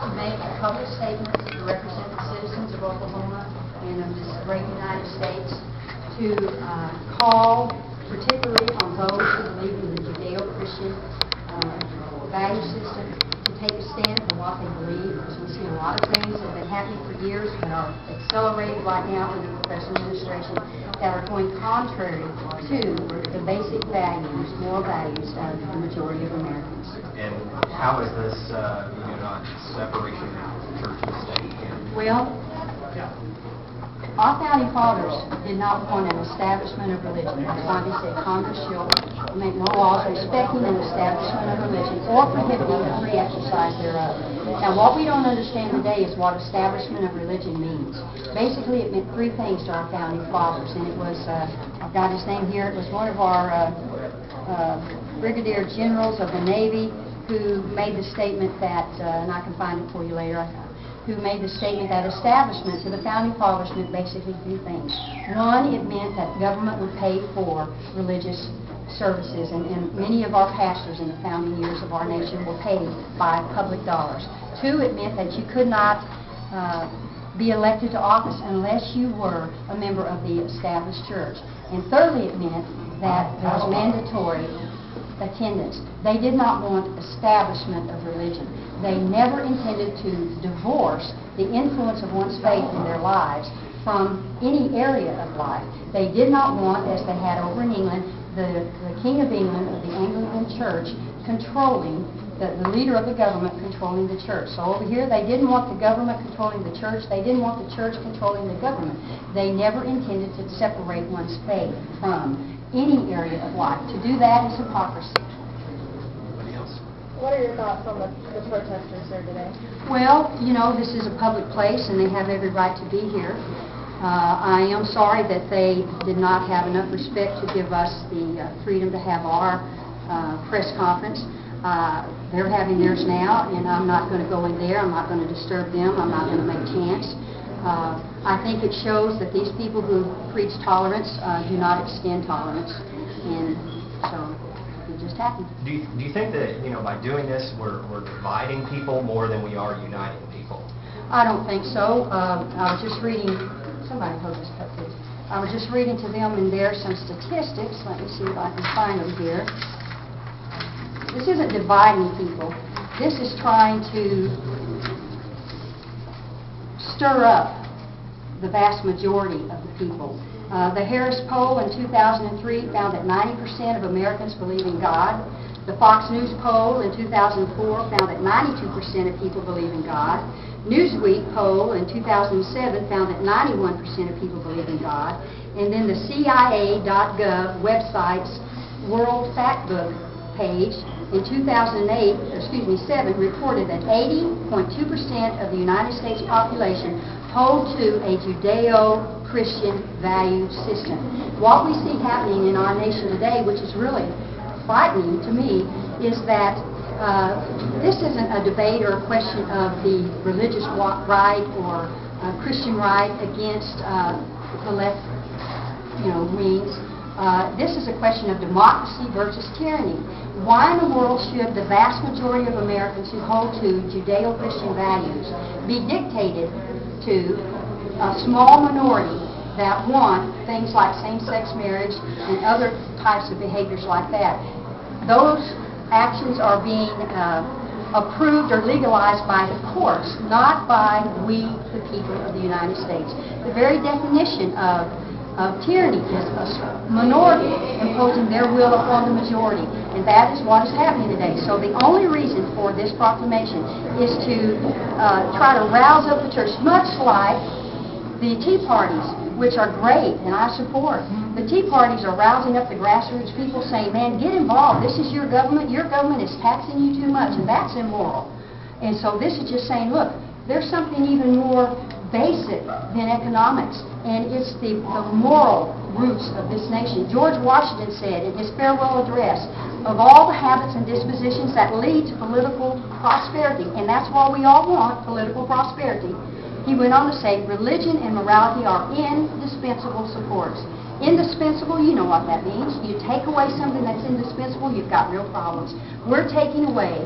to make a public statement to represent the citizens of Oklahoma and of this great United States, to call particularly on those who believe in the Judeo-Christian value system to take a stand for what they believe, because we see a lot of things that have been happening for years but are accelerated right now under the present administration that are going contrary to the basic values, moral values of the majority of Americans. And how is this not separation of church and state? Well, our founding fathers did not want an establishment of religion. That's why they said Congress shall make no laws respecting an establishment of religion or prohibiting the free exercise thereof. Now, what we don't understand today is what establishment of religion means. Basically, it meant three things to our founding fathers, and it was, I've got his name here, it was one of our brigadier generals of the Navy who made the statement that, and I can find it for you later, who made the statement that establishment to the founding fathers meant basically three things. One, it meant that government would pay for religious services, and many of our pastors in the founding years of our nation were paid by public dollars. Two, it meant that you could not be elected to office unless you were a member of the established church. And thirdly, it meant that there was mandatory attendance. They did not want establishment of religion. They never intended to divorce the influence of one's faith in their lives from any area of life. They did not want, as they had over in England, the King of England of the Anglican Church controlling, the leader of the government controlling the church. So over here, they didn't want the government controlling the church. They didn't want the church controlling the government. They never intended to separate one's faith from any area of life. To do that is hypocrisy. What are your thoughts on the protesters there today? Well, this is a public place and they have every right to be here. I am sorry that they did not have enough respect to give us the freedom to have our press conference. They're having theirs now, and I'm not going to go in there. I'm not going to disturb them. I'm not going to make chants. I think it shows that these people who preach tolerance do not extend tolerance, and so it just happened. Do you think that by doing this we're dividing people more than we are uniting people? I don't think so. I was just reading. Somebody hold this cup, please. I was just reading to them, and there are some statistics. Let me see if I can find them here. This isn't dividing people. This is trying to stir up the vast majority of the people. The Harris poll in 2003 found that 90% of Americans believe in God. The Fox News poll in 2004 found that 92% of people believe in God. Newsweek poll in 2007 found that 91% of people believe in God. And then the CIA.gov website's World Factbook page in 2007 reported that 80.2% of the United States population hold to a Judeo-Christian value system. What we see happening in our nation today, which is really frightening to me, is that this isn't a debate or a question of the religious right or Christian right against the left, wings. This is a question of democracy versus tyranny. Why in the world should the vast majority of Americans who hold to Judeo-Christian values be dictated to a small minority that want things like same-sex marriage and other types of behaviors like that? Those actions are being approved or legalized by the courts, not by we, the people of the United States. The very definition of tyranny is a minority imposing their will upon the majority, and that is what is happening today. So the only reason for this proclamation is to try to rouse up the church, much like the Tea Parties, which are great and I support. The Tea Parties are rousing up the grassroots people, saying, man, get involved. This is your government. Your government is taxing you too much, and that's immoral. And so this is just saying, look, there's something even more basic than economics, and it's the moral roots of this nation. George Washington said in his farewell address, of all the habits and dispositions that lead to political prosperity, and that's what we all want, political prosperity, he went on to say, religion and morality are indispensable supports. Indispensable, you know what that means. You take away something that's indispensable, you've got real problems. We're taking away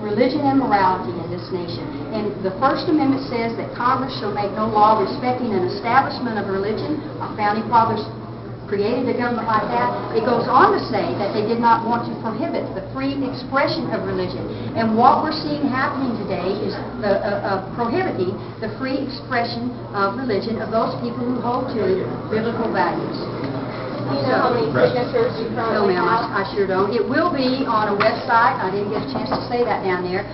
religion and morality in this nation. And the First Amendment says that Congress shall make no law respecting an establishment of religion. Our founding fathers created a government like that. It goes on to say that they did not want to prohibit the free expression of religion. And what we're seeing happening today is prohibiting the free expression of religion of those people who hold to biblical values. Do you know how many signatures you No, currently ma'am, have? I sure don't. It will be on a website. I didn't get a chance to say that down there.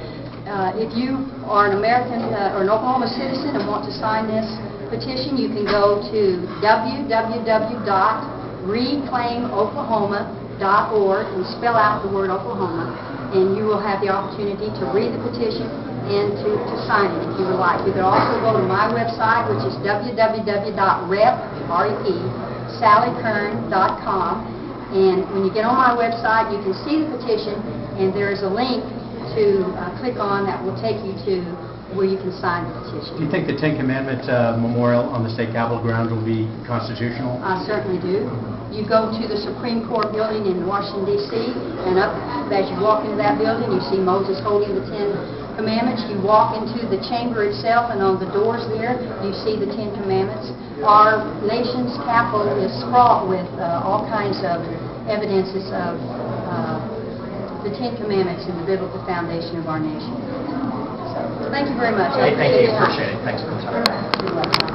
If you are an American or an Oklahoma citizen and want to sign this petition, you can go to www.reclaimoklahoma.org and spell out the word Oklahoma, and you will have the opportunity to read the petition and to sign it if you would like. You could also go to my website, which is www.sallyKern.com, and when you get on my website, you can see the petition, and there is a link to click on that will take you to where you can sign the petition. Do you think the Ten Commandment memorial on the state capitol grounds will be constitutional? I certainly do. You go to the Supreme Court building in Washington, D.C., and up as you walk into that building, you see Moses holding the Ten Commandments. You walk into the chamber itself, and on the doors there, you see the Ten Commandments. Our nation's capital is fraught with all kinds of evidences of the Ten Commandments and the biblical foundation of our nation. So, thank you very much. Hey, thank you. Appreciate it. Thanks for the time. You're welcome.